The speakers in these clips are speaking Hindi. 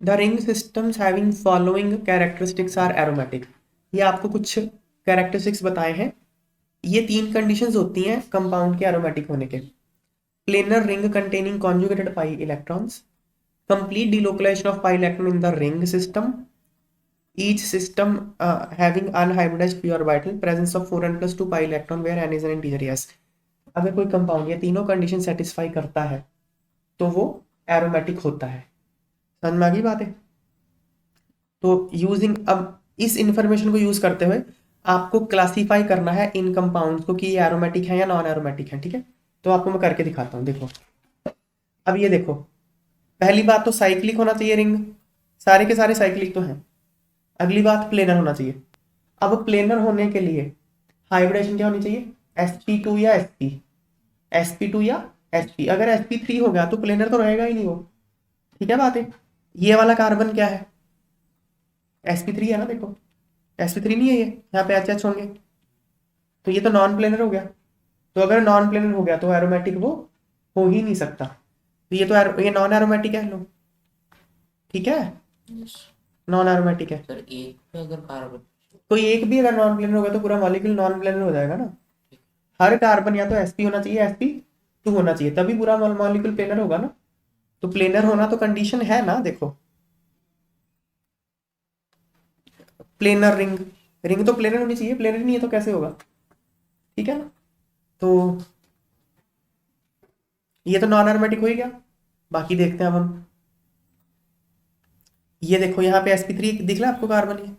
The ring systems having following characteristics are aromatic. ये आपको कुछ कैरेक्टरिस्टिक्स बताए हैं। ये 3 कंडीशंस होती हैं कंपाउंड के एरोमेटिक होने के। Planar ring containing conjugated pi electrons, complete delocalisation of pi electron in the ring system, each system having unhybridized p orbital, presence of 4n plus 2 pi electron where n is an integer। yes, अगर कोई कंपाउंड ये तीनों कंडीशन सेटिस्फाई करता है तो वो एरोमेटिक होता है। समझ में आ गई बात है? तो यूजिंग अब इस इंफॉर्मेशन को यूज करते हुए आपको क्लासीफाई करना है इन कंपाउंड्स को कि ये एरोमेटिक है या नॉन एरोमेटिक है। ठीक है, तो आपको मैं करके दिखाता हूँ। देखो, अब ये देखो, पहली बात तो साइक्लिक होना चाहिए रिंग, सारे के सारे साइक्लिक तो हैं। अगली बात प्लेनर होना चाहिए। अब प्लेनर होने के लिए हाइब्रिडेशन क्या होनी चाहिए? sp2 या sp, sp2 या sp। अगर sp3 हो गया तो प्लेनर तो रहेगा ही नहीं वो। ठीक है बात है? ये वाला कार्बन क्या है? sp3 है ना। देखो sp3 नहीं है, ये यहाँ पे HH होंगे, तो ये तो नॉन प्लेनर हो गया। तो अगर नॉन प्लेनर हो गया तो एरोमेटिक वो हो ही नहीं सकता। तो ये तो ये नॉन एरोमेटिक है लो। ठीक है, नॉन एरोमेटिक है। सर एक पे अगर कार्बन, कोई एक भी अगर नॉन प्लेनर हो गया तो पूरा मॉलिक्यूल नॉन प्लेनर हो जाएगा ना। हर कार्बन या तो sp होना चाहिए, sp2 होना चाहिए, तभी पूरा मॉलिक्यूल प्लेनर होगा ना। तो प्लेनर होना तो कंडीशन है ना। देखो, प्लेनर रिंग, रिंग तो प्लेनर होनी चाहिए, प्लेनर नहीं है तो कैसे होगा? ठीक है ना। तो ये तो नॉन एरोमेटिक हो ही गया। बाकी देखते हैं अब हम। ये देखो यहाँ पे sp3 दिख रहा है आपको कार्बन?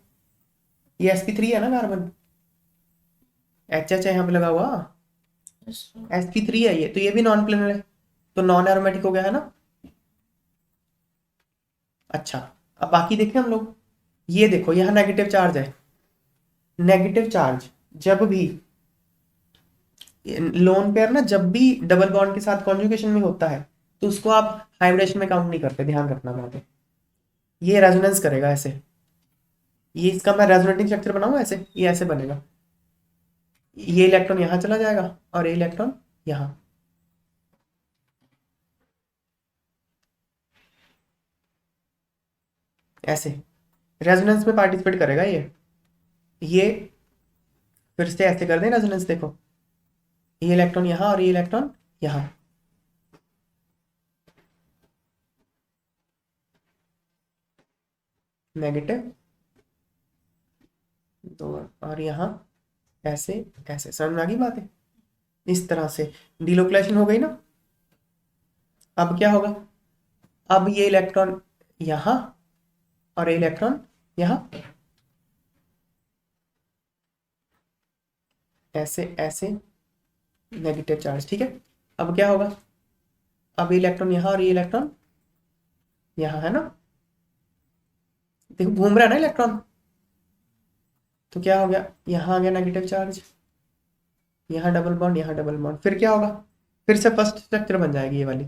ये sp3 है ना कार्बन, एच एच है यहाँ पे लगा हुआ, sp3 है ये, तो ये भी नॉन प्लेनर है, तो नॉन एरोमेटिक हो गया है ना। अच्छा, अब बाकी देखते हैं हम लोग। ये देखो यहाँ नेगेटिव चार्ज है। नेगेटिव चार्ज जब भी लोन पेयर ना, जब भी डबल बॉन्ड के साथ कॉन्जुगेशन में होता है तो उसको आप हाइब्रिडेशन में काउंट नहीं करते, ध्यान रखना बात है। ये रेजोनेंस करेगा ऐसे, ये इसका मैं रेजोनेटिंग स्ट्रक्चर बनाऊंगा ऐसे, ये ऐसे बनेगा। ये इलेक्ट्रॉन यहाँ चला जाएगा और ये इलेक्ट्रॉन यहाँ, ऐसे रेजोनेंस में पार्टिसिपेट करेगा ये फिर से ऐसे कर दें रेजोनेंस। देखो, ये इलेक्ट्रॉन यहाँ और ये इलेक्ट्रॉन यहाँ, नेगेटिव दो, और यहाँ ऐसे ऐसे। समझ में आ गई बात है? इस तरह से डिलोकलाइजेशन हो गई ना। अब क्या होगा? अब ये इलेक्ट्रॉन यहाँ और ये इलेक्ट्रॉन यहाँ, ऐसे ऐसे नेगेटिव चार्ज। ठीक है, अब क्या होगा? अब ये इलेक्ट्रॉन यहाँ और ये इलेक्ट्रॉन यहाँ है ना। देखो घूम रहा है ना इलेक्ट्रॉन, तो क्या हो गया? यहाँ आ गया नेगेटिव चार्ज, यहाँ डबल बॉन्ड, यहाँ डबल बॉन्ड। फिर क्या होगा? फिर से फर्स्ट स्ट्रक्चर बन जाएगी ये वाली।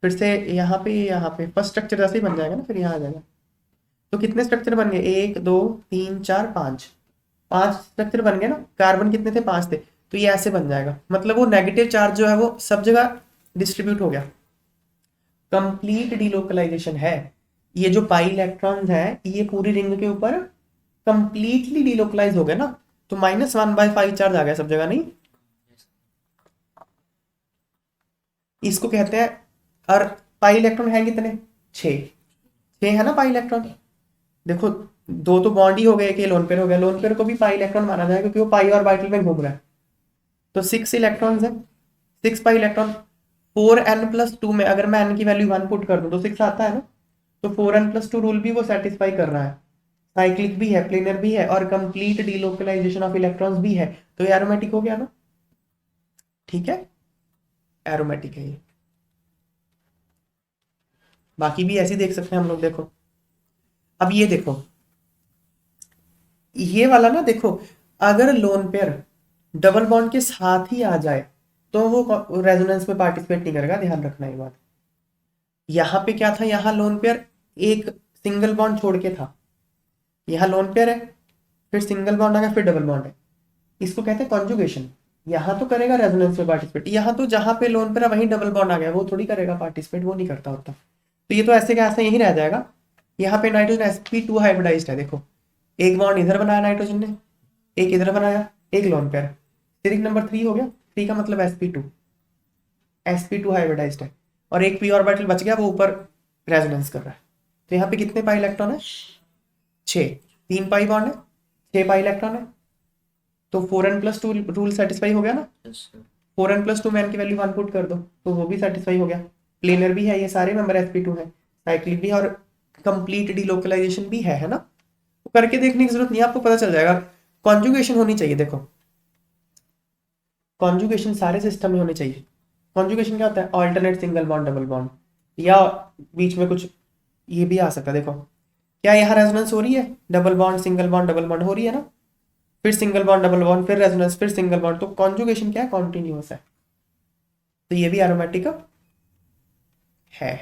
फिर से यहाँ पे फर्स्ट स्ट्रक्चर जैसे ही बन जाएगा ना, फिर यहाँ आ जाएगा। तो कितने स्ट्रक्चर बन गए? 1 2 3 4 5, 5 स्ट्रक्चर बन गए ना। कार्बन कितने थे? 5 थे। तो ये ऐसे बन जाएगा, मतलब वो नेगेटिव चार्ज जो है वो सब जगह डिस्ट्रीब्यूट हो गया। कंप्लीट डिलोकलाइजेशन है। ये जो पाई इलेक्ट्रॉन्स है ये पूरी रिंग के ऊपर कंप्लीटली डिलोकलाइज हो गए ना। तो -1/5 चार्ज आ गया सब जगह, नहीं? इसको कहते हैं। और पाई इलेक्ट्रॉन है कितने? 6, 6 है ना पाई इलेक्ट्रॉन। देखो, दो तो बॉन्ड ही हो गए, कि लोन पेयर हो गया। लोन पेयर को भी पाई इलेक्ट्रॉन माना जाएगा क्योंकि वो पाई और बाइटल में घूम रहा है। तो 6 इलेक्ट्रॉन्स है, 6 पाई इलेक्ट्रॉन। 4n+2 में अगर मैं n की वैल्यू 1 पुट कर दूं तो 6 आता है ना। तो 4n+2 रूल भी वो सेटिस्फाई कर रहा है। साइक्लिक भी है, प्लेनर भी है, और कंप्लीट डिलोकलाइजेशन ऑफ इलेक्ट्रॉन्स भी है। तो ये एरोमेटिक हो गया ना। ठीक है, एरोमेटिक है ये। बाकी भी ऐसे ही देख सकते हैं हम लोग। देखो, अब ये देखो, ये वाला ना, देखो अगर लोन पेयर डबल बॉन्ड के साथ ही आ जाए तो वो रेजोनेंस में पार्टिसिपेट नहीं करेगा, ध्यान रखना ये बात। यहाँ पे क्या था? यहाँ लोन पेयर एक सिंगल बॉन्ड छोड़ के था। यहाँ लोन पेयर है, फिर सिंगल बॉन्ड आ गया, फिर डबल बॉन्ड है। इसको कहते हैं कॉन्जुगेशन। यहाँ तो करेगा रेजोनेंस में पार्टिसिपेट, यहाँ तो जहाँ पे लोन पेयर है वहीं डबल बॉन्ड आ गया, वो थोड़ी करेगा पार्टिसिपेट, वो नहीं करता होता। तो ये तो ऐसे का ऐसा यही रह जाएगा। यहाँ पे नाइट्रोजन sp2 हाइब्रिडाइज्ड है, देखो एक बॉन्ड इधर बनाया नाइट्रोजन ने, एक इधर बनाया, एक लोन पेयर, स्टेरिक नंबर 3 हो गया। 3 का मतलब sp2 हाइब्रिडाइज्ड है, और एक p ऑर्बिटल बच गया, वो ऊपर रेजोनेंस कर रहा है। तो यहाँ पे कितने पाई इलेक्ट्रॉन है? 6। 3 पाई बॉन्ड है, 6 पाई इलेक्ट्रॉन है, तो 4n+2 रूल सेटिस्फाई हो गया ना। 4n+2 में n की वैल्यू 1 पुट कर दो तो वो भी सेटिस्फाई हो गया। प्लेनर भी है, ये सारे मेंबर sp2 है, साइक्लिक भी है, और कंप्लीट डीलोकलाइजेशन भी है ना। तो करके देखने की जरूरत नहीं है, आपको पता चल जाएगा। कॉन्जुगेशन होनी चाहिए, देखो कॉन्जुगेशन सारे सिस्टम में होनी चाहिए। कॉन्जुगेशन क्या होता है? Alternate single bond double bond, या बीच में कुछ ये भी आ सकता है। देखो क्या यहाँ रेजोनेंस हो रही है? Double bond single bond double bond हो रही है ना, फिर सिंगल बॉन्ड डबल बॉन्ड, फिर रेजोनेंस, फिर सिंगल बॉन्ड। तो कॉन्जुगेशन क्या है? कॉन्टिन्यूअस है। तो ये भी एरोमेटिक है।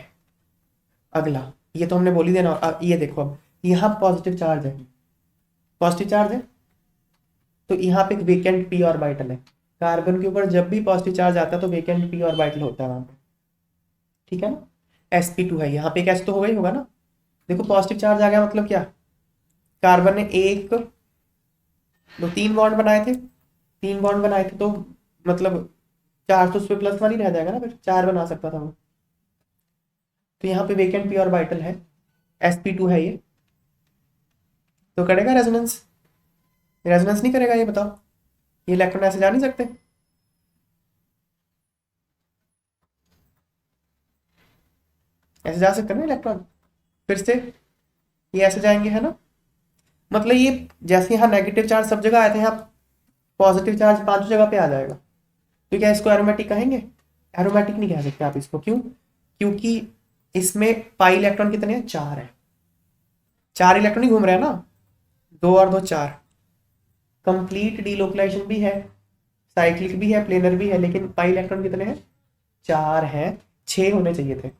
अगला, ये तो हमने बोल ही देना। ये देखो अब यहाँ पॉजिटिव चार्ज है, पॉजिटिव चार्ज है, तो यहाँ पे एक वेकेंट p ऑर्बिटल है। कार्बन के ऊपर जब भी पॉजिटिव चार्ज आता है तो वेकेंट p ऑर्बिटल होता है वहां पे, ठीक है ना। sp2 है, यहाँ पे एक s तो होगा ही होगा ना। देखो पॉजिटिव चार्ज आ गया मतलब क्या? कार्बन ने एक दो तीन बॉन्ड बनाए थे, 3 बॉन्ड बनाए थे, तो मतलब चार तो उस पर +1 ही रह जाएगा ना, फिर 4 बना सकता था वो। तो यहाँ पे वेकेंट p ऑर्बिटल है, sp2 है ये, तो करेगा रेजोनेंस? रेजोनेंस नहीं करेगा, ये बताओ। ये इलेक्ट्रॉन ऐसे जा नहीं सकते, ऐसे जा सकते हैं ना इलेक्ट्रॉन, फिर से ये ऐसे जाएंगे, है ना। मतलब ये जैसे यहाँ नेगेटिव चार्ज सब जगह आए थे, यहाँ पॉजिटिव चार्ज पांचों जगह पे आ जाएगा। तो क्या इसको एरोमेटिक कहेंगे? एरोमेटिक नहीं कह सकते आप इसको। क्यों? क्योंकि इसमें पाई इलेक्ट्रॉन कितने हैं? 4 है। 4 इलेक्ट्रॉन ही घूम रहे हैं ना, 2 और 2 4। कंप्लीट डीलोकलाइजेशन भी है, साइक्लिक भी है, प्लेनर भी है, लेकिन पाई इलेक्ट्रॉन कितने हैं? 4 हैं। 6 होने चाहिए थे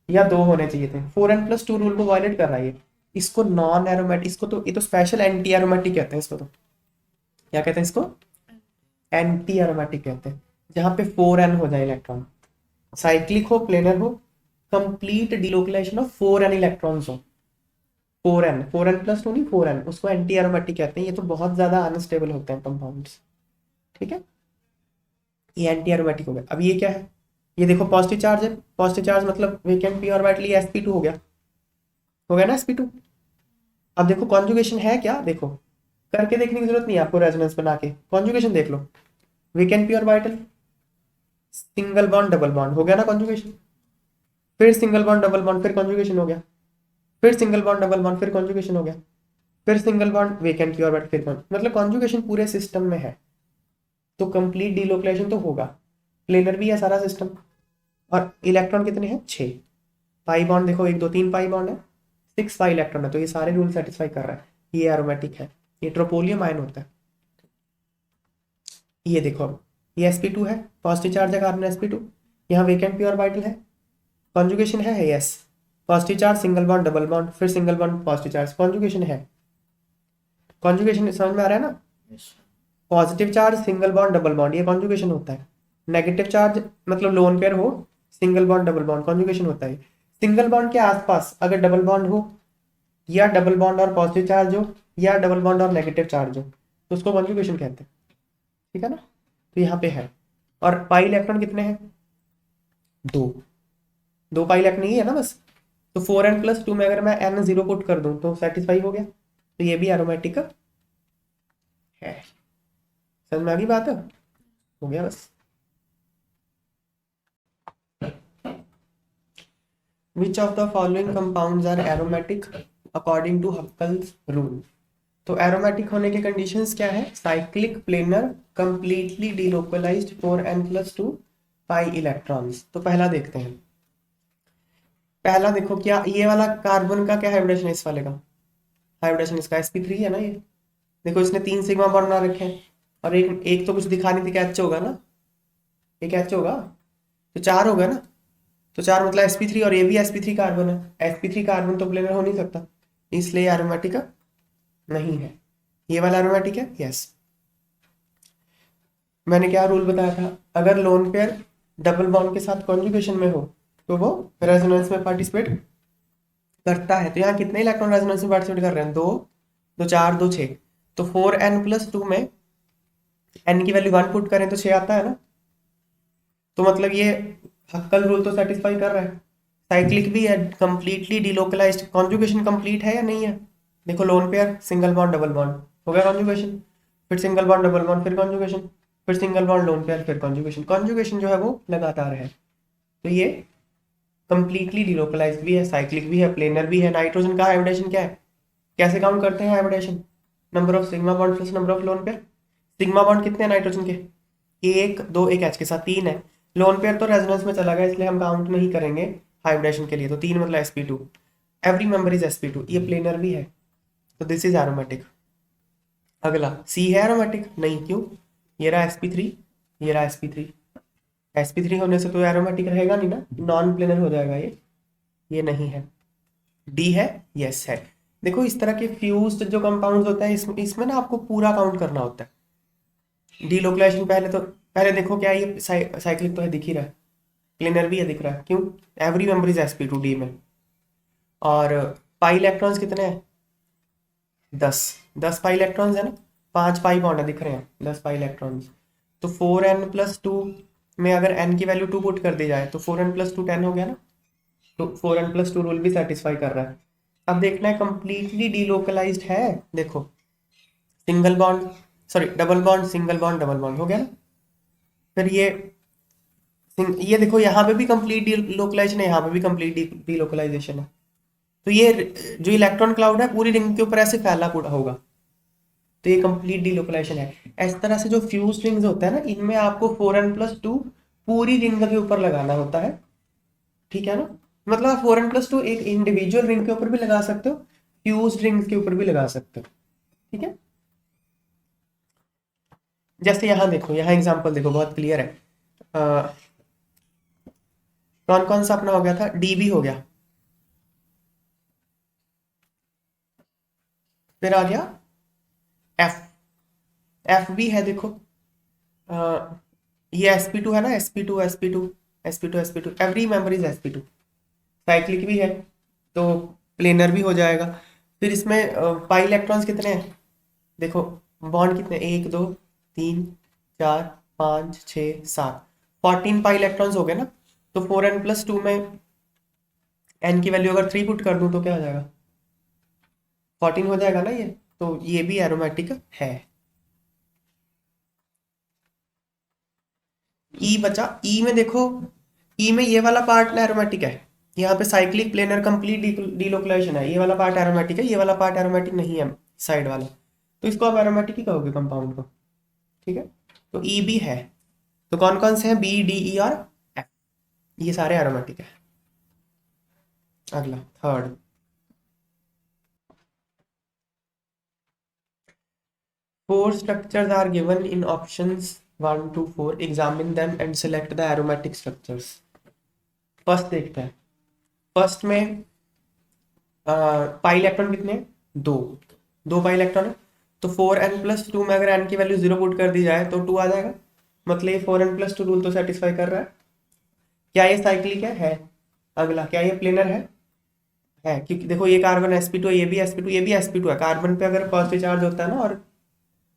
या 2 होने चाहिए थे। 4n+2 रूल को वायलेट कर रहा है ये। इसको नॉन एरोमेटिक, इसको तो ये तो स्पेशल एंटी एरोमेटिक कहते हैं इसको। तो क्या कहते हैं इसको? एंटी एरोमेटिक कहते हैं। जहां पे 4n हो जाए इलेक्ट्रॉन, साइक्लिक हो, प्लेनर हो, complete delocalisation of 4n electrons हो। 4n+2 नहीं, 4n, उसको एंटी एरोमेटिक कहते हैं। ये तो बहुत ज्यादा अनस्टेबल होते हैं कंपाउंड्स, ठीक है। ये एंटी एरोमेटिक हो गया। अब ये क्या है? ये देखो पॉजिटिव चार्ज है, पॉजिटिव चार्ज मतलब वेकेंट p ऑर्बिटल, ये sp2 हो गया, हो गया ना sp2। अब देखो कॉन्जुगेशन है क्या? देखो करके देखने की जरूरत नहीं है आपको, रेजोनेंस बना के कॉन्जुगेशन देख लो। Vacant p orbital, single bond double bond, हो गया ना कॉन्जुगेशन। फिर सिंगल बॉन्ड डबल बॉन्ड, फिर कॉन्जुगेशन हो गया। फिर सिंगल बॉन्ड डबल बॉन्ड, फिर कॉन्जुगेशन हो गया। फिर single bond vacant p orbital, फिर मतलब कॉन्जुगेशन पूरे सिस्टम में है। तो कंप्लीट डीलोकलाइजेशन तो होगा। प्लेनर भी है सारा सिस्टम। और इलेक्ट्रॉन कितने हैं? 6। पाई बॉन्ड देखो, 1 2 3 पाई बॉन्ड है, 6 पाई इलेक्ट्रॉन है, तो ये सारे रूल सेटिस्फाई कर रहा है। ये एरोमेटिक है, ये ट्रोपोलियम आयन होता है। ये देखो अब ये sp2 है, पॉजिटिव चार्ज है कार्बन sp2, यहाँ वेकेंट p ऑर्बिटल है, कॉन्जुगेशन है yes. Positive charge single bond double bond, फिर single bond positive charge, conjugation है। कॉन्जुगेशन समझ में आ रहा है ना? Positive charge single bond double bond, ये कॉन्जुगेशन होता है। नेगेटिव चार्ज मतलब लोन पेयर हो, single bond double bond, conjugation होता है। सिंगल बॉन्ड के आसपास अगर डबल बॉन्ड हो, या डबल बॉन्ड और पॉजिटिव चार्ज हो, या डबल बॉन्ड और नेगेटिव चार्ज हो, तो उसको कॉन्जुगेशन कहते हैं, ठीक है ना। तो यहाँ पे है। और पाई इलेक्ट्रॉन कितने हैं? 2। 2 पाई इलेक्ट्रॉन ही है ना बस। तो 4n+2 में अगर मैं n 0 पुट कर दूं तो सेटिस्फाई हो गया। तो ये भी एरोमेटिक है। समझ में आ गई बात? हो गया बस। Which of the following compounds are aromatic according to Huckel's rule? तो एरोमेटिक होने के कंडीशंस क्या है? Cyclic, planar, completely delocalised, 4n+2 pi electrons. तो पहला देखते हैं। पहला देखो, क्या ये वाला कार्बन का क्या हाइब्रिडेशन है? इस वाले का हाइब्रिडेशन इसका sp3 है ना। ये देखो इसने 3 सिग्मा बॉन्ड बना रखे हैं, और एक एक तो कुछ दिखा नहीं थी, क्या H होगा ना, एक H होगा, तो 4 होगा ना। तो 4 मतलब sp3, और ये भी sp3 कार्बन है। sp3 कार्बन तो प्लेनर हो नहीं सकता, इसलिए एरोमेटिक नहीं है। ये वाला एरोमेटिक है, यस। मैंने क्या रूल बताया था? अगर लोन पेयर डबल बॉन्ड के साथ कॉन्जुगेशन में हो तो वो रेजोनेंस में पार्टिसिपेट करता है। तो यहाँ कितने इलेक्ट्रॉन रेजोनेंस में पार्टिसिपेट कर रहे हैं? 2, 2 4, 2 6। तो 4n+2 में n की वैल्यू 1 पुट करें तो 6 आता है ना। तो मतलब ये हक्कल रूल तो सेटिस्फाई कर रहा है। साइक्लिक भी है, कंप्लीटली डिलोकलाइज्ड। कॉन्जुगेशन कंप्लीट है या नहीं है? देखो lone pair, single bond double bond, हो गया कॉन्जुगेशन। फिर सिंगल बॉन्ड डबल बॉन्ड, फिर कॉन्जुगेशन, फिर सिंगल बॉन्ड लोन पेयर, फिर कॉन्जुगेशन। कॉन्जुगेशन जो है वो लगातार है। तो ये कंप्लीटली डिलोकलाइज्ड भी है, साइक्लिक भी है, प्लेनर भी है। नाइट्रोजन का हाइब्रिडेशन क्या है? कैसे काउंट करते हैं hybridization? Number of sigma bond plus number of lone pair. Sigma bond कितने हैं नाइट्रोजन के? 1 2, एक एच के साथ 3 है। लोन पेयर तो रेजोनेंस में चला गया, इसलिए हम काउंट नहीं करेंगे हाइब्रिडेशन के लिए। तो 3 मतलब sp2। Every member is sp2। ये प्लेनर भी है, तो दिस इज एरोमेटिक। अगला सी है एरोमेटिक? नहीं, क्यों? ये रहा sp3, ये रहा sp3। sp3 होने से तो एरोमेटिक रहेगा नहीं ना, नॉन प्लेनर हो जाएगा ये नहीं है। डी है? यस है। देखो इस तरह के फ्यूज्ड जो कंपाउंड्स होते हैं, इसमें ना आपको पूरा काउंट करना होता है। डीलोकलाइजेशन पहले देखो क्या है, ये साइक्लिक तो है, दिख ही रहा है। प्लेनर भी है, दिख रहा है। क्यों? Every member is sp2 D में। और पाई इलेक्ट्रॉन्स कितने हैं? 10। 10 पाई इलेक्ट्रॉन्स है ना, 5 पाई बॉन्ड है, दिख रहे हैं 10 पाई इलेक्ट्रॉन्स। तो 4n+2 में अगर n की वैल्यू 2 पुट कर दी जाए तो 4n+2 10 हो गया ना। तो 4n+2 रूल भी सेटिस्फाई कर रहा है। अब देखना है कंप्लीटली डीलोकलाइज्ड है। देखो single bond, sorry double bond, single bond, double bond हो गया ना। फिर ये देखो यहाँ पे भी कंप्लीट डीलोकलाइजेशन है, यहाँ पे भी कंप्लीट डीलोकलाइजेशन है। तो ये जो इलेक्ट्रॉन क्लाउड है पूरी रिंग के ऊपर ऐसे फैला पूरा होगा, तो ये कंप्लीट डीलोकलाइजेशन है। इस तरह से जो फ्यूज रिंग्स होता है ना, इनमें आपको 4n+2 पूरी रिंग के ऊपर लगाना होता है। ठीक है ना, मतलब आप 4n+2 एक इंडिविजुअल रिंग के ऊपर भी लगा सकते हो, फ्यूज रिंग्स के ऊपर भी लगा सकते हो। ठीक है, जैसे यहाँ देखो, यहाँ एग्जांपल देखो, बहुत क्लियर है। कौन कौन सा अपना हो गया था? डी भी हो गया, फिर आ गया एफ। एफ भी है देखो, ये sp2 है ना, sp2 sp2 sp2 sp2, every member is sp2। Cyclic भी है, तो प्लेनर भी हो जाएगा। फिर इसमें पाई इलेक्ट्रॉन्स कितने हैं? देखो बॉन्ड कितने, 1 2 3 4 5 6 7, 14 पाई इलेक्ट्रॉन्स हो गए ना। तो 4n+2 में n की वैल्यू अगर 3 पुट कर दूं तो क्या हो जाएगा? 14 हो जाएगा ना ये। तो ये भी एरोमेटिक है। ई बचा। ई में देखो, ई में ये वाला पार्ट एरोमेटिक है। यहाँ पे साइक्लिक, प्लेनर, कंप्लीट डीलोकलाइजेशन है। ये वाला पार्ट एरोमेटिक है, ये वाला पार्ट एरोमेटिक नहीं है, साइड वाला। तो इसको आप एरोमेटिक ही कहोगे कंपाउंड को। ठीक है, तो ई भी है। तो कौन कौन से हैं? बी डी ई और एफ, ये सारे एरोमेटिक है। अगला third, four structures are given in options 1 to 4, examine them and select the aromatic structures. First देखते हैं। फर्स्ट में पाई इलेक्ट्रॉन कितने हैं? 2। 2 पाई इलेक्ट्रॉन है। तो 4n+2 में अगर n की वैल्यू 0 पुट कर दी जाए तो 2 आ जाएगा। मतलब ये 4n+2 रूल तो सेटिस्फाई कर रहा है। क्या ये साइक्लिक है? अगला, क्या ये प्लेनर है, क्योंकि देखो ये कार्बन sp2 है, ये भी sp2, ये भी sp2 है। कार्बन पे अगर पॉजिटिव चार्ज होता है ना और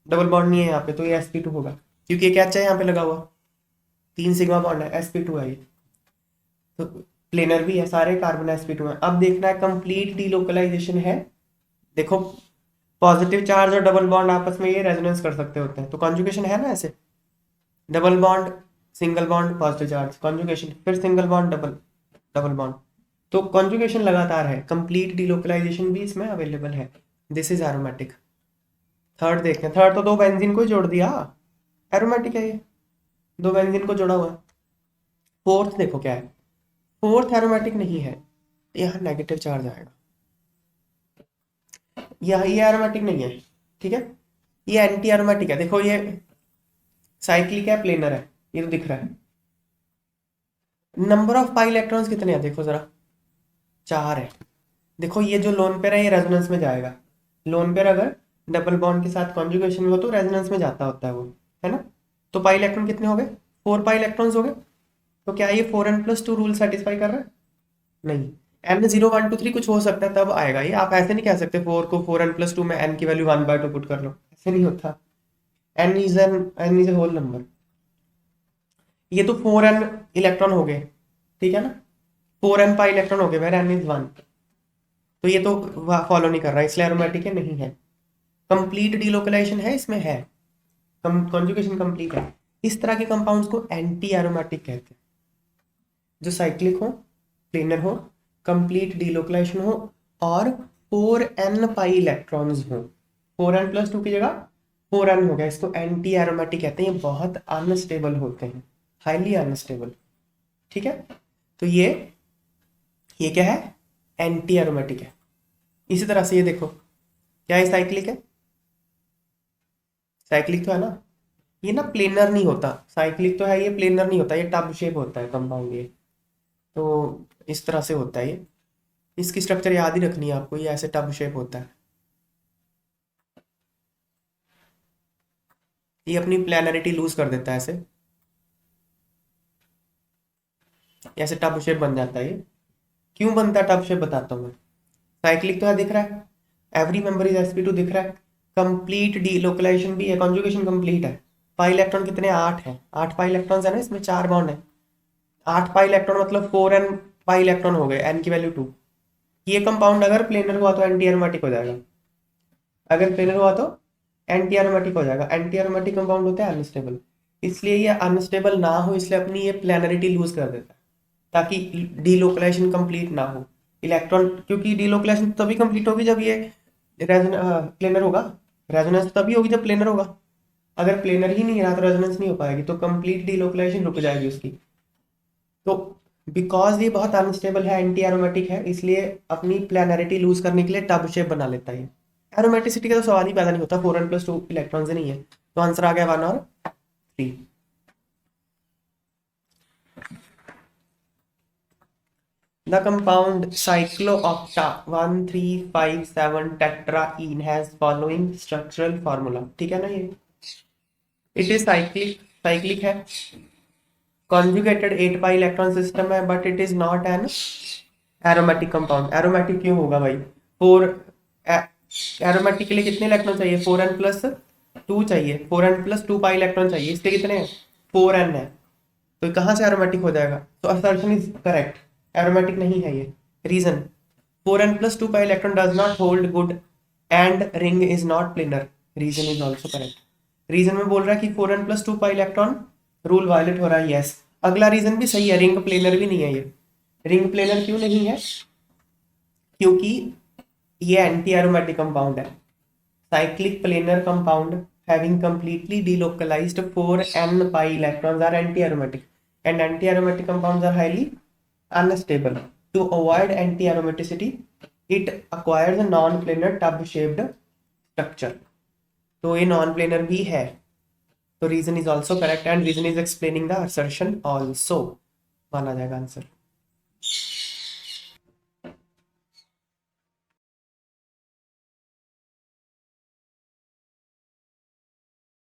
डबल बॉन्ड नहीं है यहाँ पे, तो ये sp2 होगा, क्योंकि ये क्या है यहाँ पे लगा हुआ, 3 सिग्मा बॉन्ड है, sp2 है ये। तो प्लेनर भी है, सारे कार्बन sp2 है। अब देखना है कंप्लीट डीलोकलाइजेशन है। देखो पॉजिटिव चार्ज और डबल बॉन्ड आपस में ये रेजोनेंस कर सकते होते हैं, तो कॉन्जुगेशन है ना ऐसे। Double bond, single bond, positive charge, conjugation, फिर single bond, double double bond. तो कॉन्जुगेशन लगातार है, कंप्लीट डीलोकलाइजेशन भी इसमें अवेलेबल है। This is aromatic. थर्ड देखते हैं। थर्ड तो 2 बेंजीन को जोड़ दिया, एरोमेटिक है ये, 2 बेंजीन को जोड़ा हुआ है। फोर्थ देखो क्या है, फोर्थ एरोमेटिक नहीं है, यहाँ नेगेटिव चार्ज आएगा। ये एरोमेटिक नहीं है। ठीक है, ये एंटी एरोमेटिक है। देखो ये साइक्लिक है, प्लेनर है, ये तो दिख रहा है। नंबर ऑफ पाई इलेक्ट्रॉन्स कितने हैं? देखो जरा, 4 है। देखो ये जो लोन पेयर है ये रेजोनेंस में जाएगा। लोन पेयर अगर डबल बॉन्ड के साथ कॉन्जुगेशन में हो तो रेजोनेंस में जाता होता है वो, है ना। तो पाई इलेक्ट्रॉन कितने हो गए? 4 पाई इलेक्ट्रॉन्स हो गए। तो क्या ये 4n+2 रूल सेटिस्फाई कर रहा है? नहीं, N0 1 2 3 कुछ हो सकता है तब आएगा ये, आप ऐसे नहीं कह सकते 4 को 4n+2 में n की वैल्यू 1/2 पुट कर लो, ऐसे नहीं होता। n is a whole number. ये तो 4n इलेक्ट्रॉन हो गए, ठीक है ना, 4n पाई इलेक्ट्रॉन हो गए, वेर n इज 1, तो ये तो फॉलो नहीं कर रहा है, इसलिए एरोमेटिक है नहीं है। कंप्लीट डीलोकलाइजेशन है इसमें, है कॉन्जुगेशन कंप्लीट है। इस तरह के कंपाउंड्स को एंटी एरोमेटिक कहते हैं, जो साइक्लिक हो, प्लेनर हो, कंप्लीट डीलोकलाइजेशन हो और 4n पाई इलेक्ट्रॉन्स हो। 4n+2 की जगह 4n हो गया, इसको एंटी एरोमेटिक कहते हैं। ये बहुत अनस्टेबल होते हैं, हाईली अनस्टेबल, ठीक है। तो ये क्या है, एंटी एरोमेटिक है। इसी तरह से ये देखो, क्या ये साइक्लिक है, साइक्लिक तो है ना, ये ना प्लेनर नहीं होता, साइक्लिक तो है, ये प्लेनर नहीं होता, ये टब शेप होता है कंपाउंड ये। तो इस तरह से होता है ये, इसकी स्ट्रक्चर याद ही रखनी है आपको, ये ऐसे टब शेप होता है। ये अपनी प्लैनरिटी लूज कर देता है ऐसे, ऐसे टब शेप बन जाता है ये। क्यों बनता है टब शेप बताता हूँ मैं। साइक्लिक तो है, दिख रहा है, एवरी मेंबर इज sp2 दिख रहा है, कंप्लीट डीलोकलाइजेशन भी है, कॉन्जुगेशन कंप्लीट है। पाई इलेक्ट्रॉन कितने, 8 है, 8 पाई इलेक्ट्रॉन है ना, इसमें 4 बॉन्ड है। 8 पाई इलेक्ट्रॉन मतलब 4n पाई इलेक्ट्रॉन हो गए, n की वैल्यू 2। ये कंपाउंड अगर प्लेनर हुआ तो एंटी एरोमेटिक हो जाएगा, अगर प्लेनर हुआ तो एंटी एरोमेटिक हो जाएगा। एंटी एरोमेटिक कंपाउंड होता है अनस्टेबल, इसलिए ये अनस्टेबल ना हो, इसलिए अपनी ये प्लैनरिटी लूज कर देता है, ताकि डीलोकलाइजेशन कंप्लीट ना हो इलेक्ट्रॉन, क्योंकि डीलोकलाइजेशन तभी कंप्लीट होगी जब ये प्लेनर होगा, रेजोनेंस तभी होगी जब प्लेनर होगा। अगर प्लेनर ही नहीं रहा तो रेजोनेंस नहीं हो पाएगी, तो कंप्लीट डीलोकलाइजेशन रुक जाएगी उसकी। तो बिकॉज ये बहुत अनस्टेबल है, एंटी एरोमेटिक है, इसलिए अपनी प्लैनरिटी लूज करने के लिए टब शेप बना लेता है। एरोमेटिसिटी का तो सवाल ही पैदा नहीं होता, 4n+2 इलेक्ट्रॉन से नहीं है, तो आंसर आ गया 1 और 3। The compound cycloocta 1357 tetraene has following structural formula, ठीक है ना ये। इट इज साइक्लिक है, कॉन्जुगेटेड 8 पाई इलेक्ट्रॉन सिस्टम है, but it is not an aromatic compound. Aromatic क्यों होगा भाई, 4 एरोमेटिक के लिए कितने इलेक्ट्रॉन चाहिए, 4n+2 चाहिए, 4n+2 पाई इलेक्ट्रॉन चाहिए, इसके कितने हैं, 4n है, तो कहाँ से एरोमेटिक हो जाएगा। तो असर्शन इज करेक्ट, एरोमेटिक नहीं है ये। Reason, 4n+2 pi electron does not hold good and ring is not planar, reason is also correct. Reason में बोल रहा है कि 4n+2 pi electron rule violet हो रहा है, यस। अगला रीजन भी सही है, रिंग प्लेनर भी नहीं है ये। रिंग प्लेनर क्यों नहीं है, क्योंकि ये एंटी एरोमेटिक कंपाउंड है। Cyclic planar compound having completely delocalized 4n pi electrons are anti-aromatic, and anti-aromatic compounds are highly unstable. To avoid anti-aromaticity, it acquires a non-planar tub-shaped structure. तो ये non-planar भी है, तो reason is also correct and reason is explaining the assertion also, माना जाएगा आंसर।